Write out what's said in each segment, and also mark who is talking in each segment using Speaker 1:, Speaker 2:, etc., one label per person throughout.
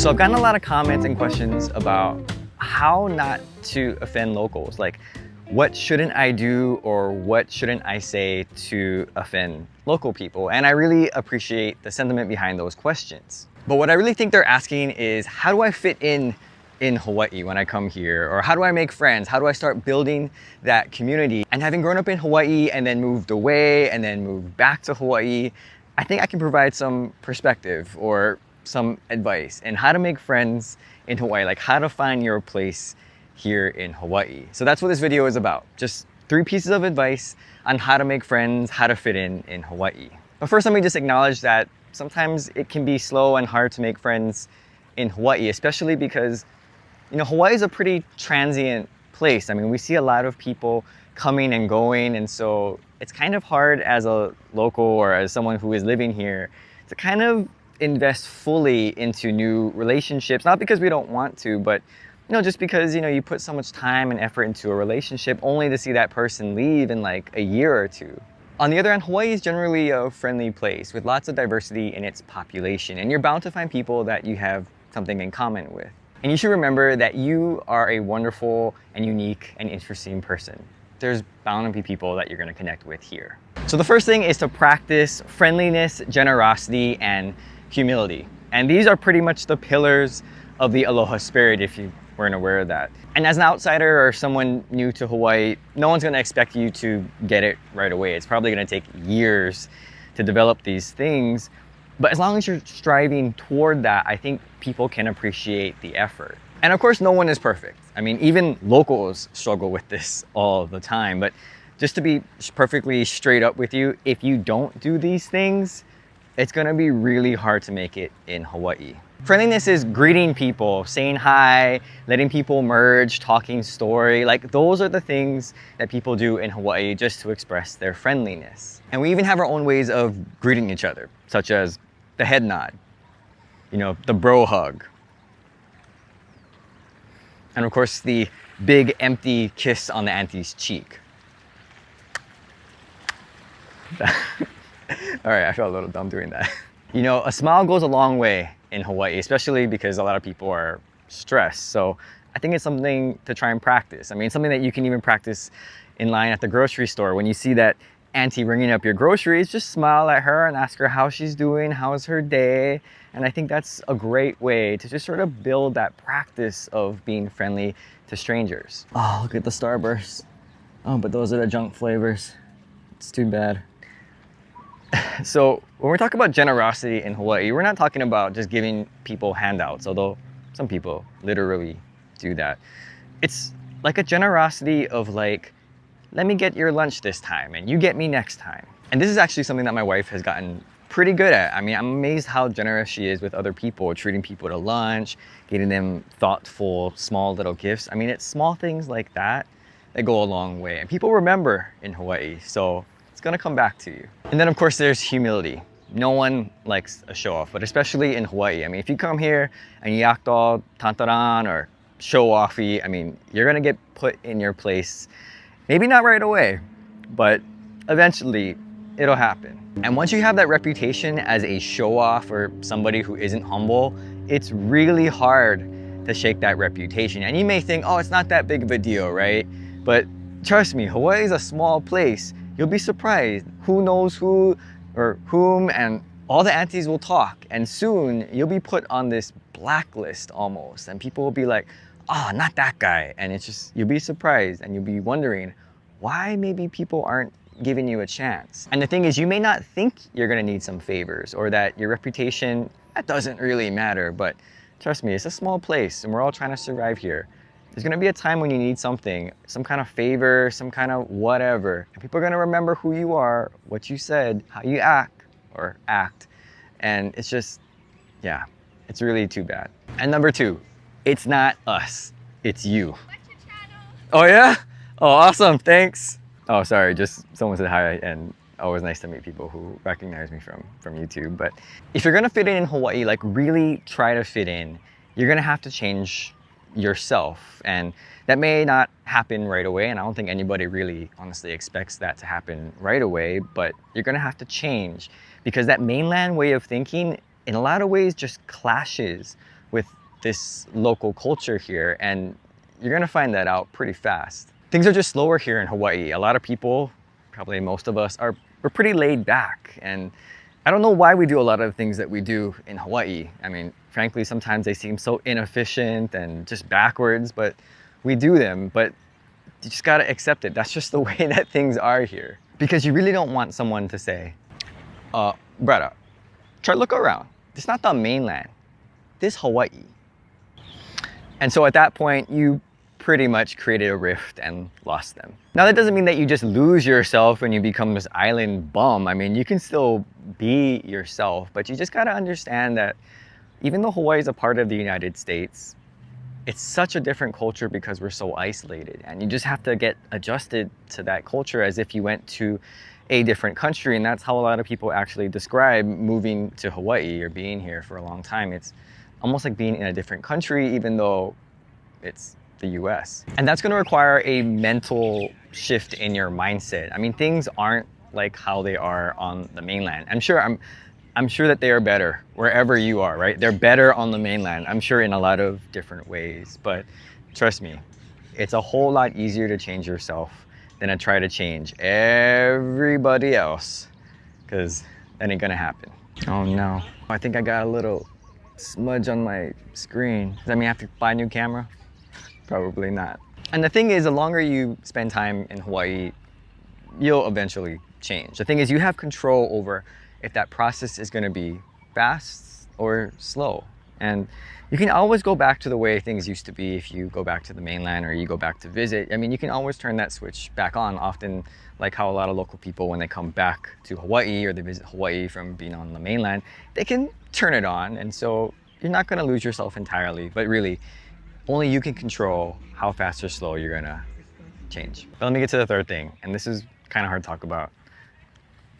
Speaker 1: So I've gotten a lot of comments and questions about how not to offend locals. Like, what shouldn't I do or what shouldn't I say to offend local people? And I really appreciate the sentiment behind those questions. But what I really think they're asking is, how do I fit in Hawaii when I come here? Or how do I make friends? How do I start building that community? And having grown up in Hawaii and then moved away and then moved back to Hawaii, I think I can provide some perspective or some advice on how to make friends in Hawaii, like how to find your place here in Hawaii. So that's what this video is about. Just 3 pieces of advice on how to make friends, how to fit in Hawaii. But first, let me just acknowledge that sometimes it can be slow and hard to make friends in Hawaii, especially because, you know, Hawaii is a pretty transient place. I mean, we see a lot of people coming and going, and so it's kind of hard as a local or as someone who is living here to kind of invest fully into new relationships, not because we don't want to, but just because you put so much time and effort into a relationship only to see that person leave in like a year or 2. On the other hand, Hawaii is generally a friendly place with lots of diversity in its population, and you're bound to find people that you have something in common with. And you should remember that you are a wonderful and unique and interesting person. There's bound to be people that you're going to connect with here. So the first thing is to practice friendliness, generosity, and humility. And these are pretty much the pillars of the Aloha spirit, if you weren't aware of that. And as an outsider or someone new to Hawaii, no one's gonna expect you to get it right away. It's probably gonna take years to develop these things. But as long as you're striving toward that, I think people can appreciate the effort. And of course, no one is perfect. I mean, even locals struggle with this all the time. But just to be perfectly straight up with you, if you don't do these things, it's gonna be really hard to make it in Hawaii. Friendliness is greeting people, saying hi, letting people merge, talking story. Like, those are the things that people do in Hawaii just to express their friendliness. And we even have our own ways of greeting each other, such as the head nod, the bro hug. And of course, the big empty kiss on the auntie's cheek. All right, I felt a little dumb doing that. A smile goes a long way in Hawaii, especially because a lot of people are stressed. So I think it's something to try and practice. I mean, something that you can even practice in line at the grocery store. When you see that auntie ringing up your groceries, just smile at her and ask her how she's doing, how's her day. And I think that's a great way to just sort of build that practice of being friendly to strangers. Oh, look at the Starbursts. Oh, but those are the junk flavors. It's too bad. So when we're talking about generosity in Hawaii, we're not talking about just giving people handouts, although some people literally do that. It's like a generosity of like, let me get your lunch this time and you get me next time. And this is actually something that my wife has gotten pretty good at. I mean, I'm amazed how generous she is with other people, treating people to lunch, getting them thoughtful, small little gifts. I mean, it's small things like that that go a long way. And people remember in Hawaii, so it's gonna come back to you. And then of course there's humility. No one likes a show off, but especially in Hawaii. I mean, if you come here and you act all tantaran or show offy, I mean, you're gonna get put in your place. Maybe not right away, but eventually it'll happen. And once you have that reputation as a show off or somebody who isn't humble, it's really hard to shake that reputation. And you may think, oh, it's not that big of a deal, right? But trust me, Hawaii is a small place. You'll be surprised. Who knows who or whom, and all the aunties will talk. And soon you'll be put on this blacklist almost. And people will be like, oh, not that guy. And it's just, you'll be surprised and you'll be wondering why maybe people aren't giving you a chance. And the thing is, you may not think you're gonna need some favors or that your reputation, that doesn't really matter. But trust me, it's a small place and we're all trying to survive here. There's gonna be a time when you need something, some kind of favor, some kind of whatever. And people are gonna remember who you are, what you said, how you act. And it's just, yeah, it's really too bad. And number 2, it's not us, it's you. Oh yeah? Oh, awesome, thanks. Oh, sorry, just someone said hi, and always nice to meet people who recognize me from YouTube. But if you're gonna fit in Hawaii, like really try to fit in, you're gonna have to change yourself. And that may not happen right away, and I don't think anybody really honestly expects that to happen right away, but you're gonna have to change because that mainland way of thinking in a lot of ways just clashes with this local culture here, and you're gonna find that out pretty fast. Things are just slower here in Hawaii. A lot of people, probably most of us, we're pretty laid back, and I don't know why we do a lot of the things that we do in Hawaii. I mean, frankly, sometimes they seem so inefficient and just backwards, but we do them. But you just gotta accept it. That's just the way that things are here. Because you really don't want someone to say, brother, try to look around. This is not the mainland. This is Hawaii. And so at that point, you pretty much created a rift and lost them. Now that doesn't mean that you just lose yourself and you become this island bum. I mean, you can still be yourself, but you just gotta understand that even though Hawaii is a part of the United States, it's such a different culture because we're so isolated, and you just have to get adjusted to that culture as if you went to a different country. And that's how a lot of people actually describe moving to Hawaii or being here for a long time. It's almost like being in a different country, even though it's the US. And that's gonna require a mental shift in your mindset. I mean, things aren't like how they are on the mainland. I'm sure that they are better wherever you are, right? They're better on the mainland, I'm sure, in a lot of different ways. But trust me, it's a whole lot easier to change yourself than to try to change everybody else, because that ain't gonna happen. Oh no, I think I got a little smudge on my screen. Does that mean I have to buy a new camera? Probably not. And the thing is, the longer you spend time in Hawaii, you'll eventually change. The thing is, you have control over if that process is going to be fast or slow. And you can always go back to the way things used to be if you go back to the mainland or you go back to visit. I mean, you can always turn that switch back on, often like how a lot of local people, when they come back to Hawaii or they visit Hawaii from being on the mainland, they can turn it on. And so you're not going to lose yourself entirely, but really, only you can control how fast or slow you're gonna change. But let me get to the third thing, and this is kind of hard to talk about.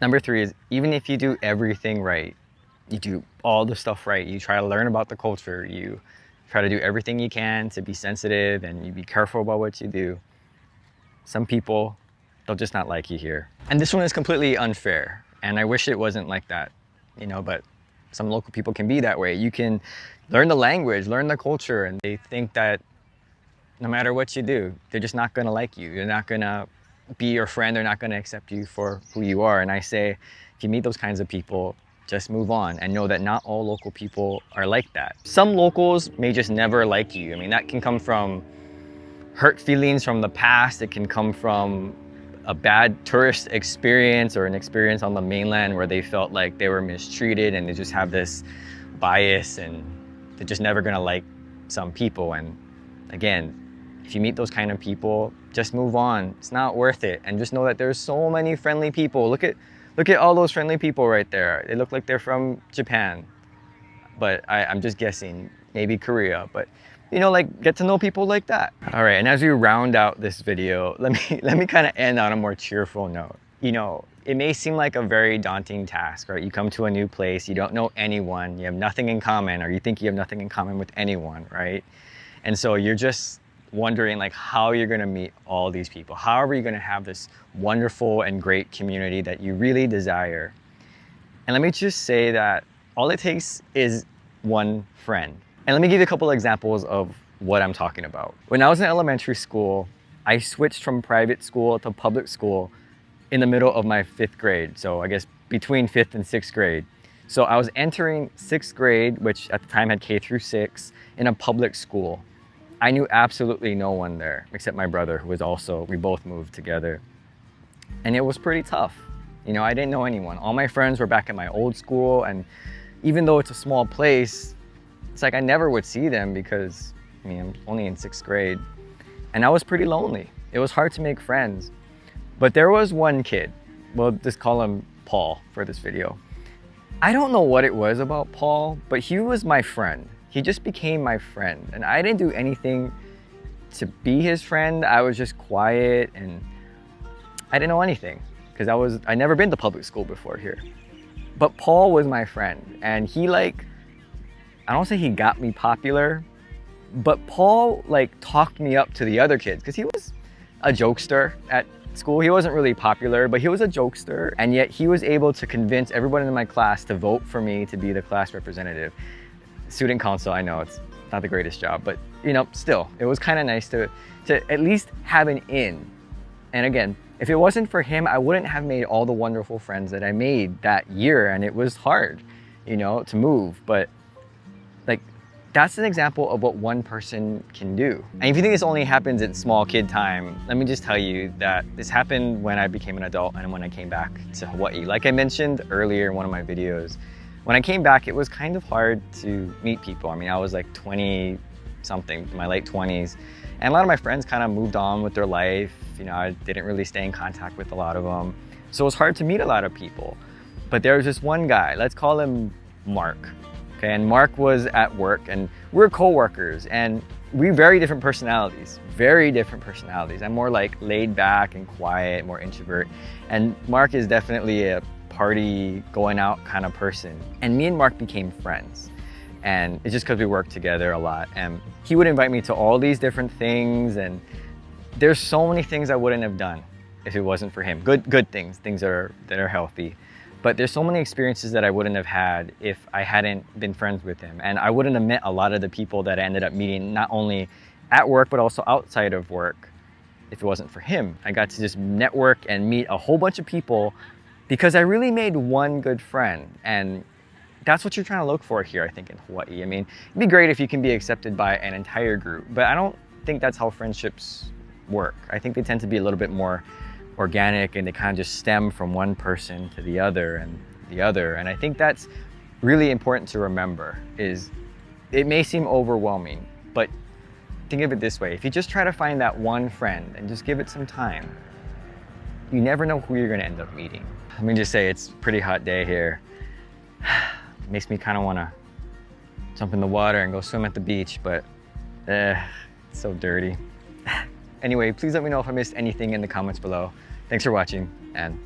Speaker 1: Number 3 is, even if you do everything right, you do all the stuff right, you try to learn about the culture, you try to do everything you can to be sensitive, and you be careful about what you do, some people, they'll just not like you here. And this one is completely unfair, and I wish it wasn't like that, you know, but some local people can be that way. You can learn the language, learn the culture, and they think that no matter what you do, they're just not gonna like you. They're not gonna be your friend. They're not gonna accept you for who you are. And I say, if you meet those kinds of people, just move on and know that not all local people are like that. Some locals may just never like you. I mean, that can come from hurt feelings from the past. It can come from a bad tourist experience or an experience on the mainland where they felt like they were mistreated, and they just have this bias and they're just never gonna like some people. And again, if you meet those kind of people, just move on. It's not worth it. And just know that there's so many friendly people. Look at all those friendly people right there. They look like they're from Japan, but I'm just guessing, maybe Korea, but you know, like, get to know people like that. All right, and as we round out this video, let me kind of end on a more cheerful note. You know, it may seem like a very daunting task, right? You come to a new place, you don't know anyone, you have nothing in common, or you think you have nothing in common with anyone, right? And so you're just wondering like how you're gonna meet all these people. How are you gonna have this wonderful and great community that you really desire? And let me just say that all it takes is one friend. And let me give you a couple of examples of what I'm talking about. When I was in elementary school, I switched from private school to public school in the middle of my 5th grade. So I guess between 5th and 6th grade. So I was entering 6th grade, which at the time had K through 6, in a public school. I knew absolutely no one there except my brother, who was also, we both moved together. And it was pretty tough. You know, I didn't know anyone. All my friends were back at my old school, and even though it's a small place, it's like I never would see them because, I mean, I'm only in 6th grade. And I was pretty lonely. It was hard to make friends. But there was one kid, we'll just call him Paul for this video. I don't know what it was about Paul, but he was my friend. He just became my friend. And I didn't do anything to be his friend. I was just quiet, and I didn't know anything because I never been to public school before here. But Paul was my friend, and he I don't say he got me popular, but Paul talked me up to the other kids because he was a jokester at school. He wasn't really popular, but he was a jokester, and yet he was able to convince everyone in my class to vote for me to be the class representative. Student council, I know it's not the greatest job, but you know, still, it was kind of nice to at least have an in. And again, if it wasn't for him, I wouldn't have made all the wonderful friends that I made that year. And it was hard, you know, to move, but like, that's an example of what one person can do. And if you think this only happens at small kid time, let me just tell you that this happened when I became an adult and when I came back to Hawaii. Like I mentioned earlier in one of my videos, when I came back, it was kind of hard to meet people. I mean, I was like 20 something, my late 20s. And a lot of my friends kind of moved on with their life. You know, I didn't really stay in contact with a lot of them. So it was hard to meet a lot of people. But there was this one guy, let's call him Mark. Okay, and Mark was at work and we're co-workers and we very different personalities, very different personalities. I'm more like laid back and quiet, more introvert. And Mark is definitely a party, going out kind of person. And me and Mark became friends. And it's just because we worked together a lot. And he would invite me to all these different things. And there's so many things I wouldn't have done if it wasn't for him. Good things, things that are healthy. But there's so many experiences that I wouldn't have had if I hadn't been friends with him. And I wouldn't have met a lot of the people that I ended up meeting, not only at work, but also outside of work, if it wasn't for him. I got to just network and meet a whole bunch of people because I really made one good friend. And that's what you're trying to look for here, I think, in Hawaii. I mean, it'd be great if you can be accepted by an entire group, but I don't think that's how friendships work. I think they tend to be a little bit more organic and they kind of just stem from one person to the other and the other. And I think that's really important to remember. Is it may seem overwhelming, but think of it this way. If you just try to find that one friend and just give it some time, you never know who you're going to end up meeting. Let me just say, it's a pretty hot day here. It makes me kind of want to jump in the water and go swim at the beach, but it's so dirty. Anyway, please let me know if I missed anything in the comments below. Thanks for watching, and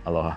Speaker 1: aloha.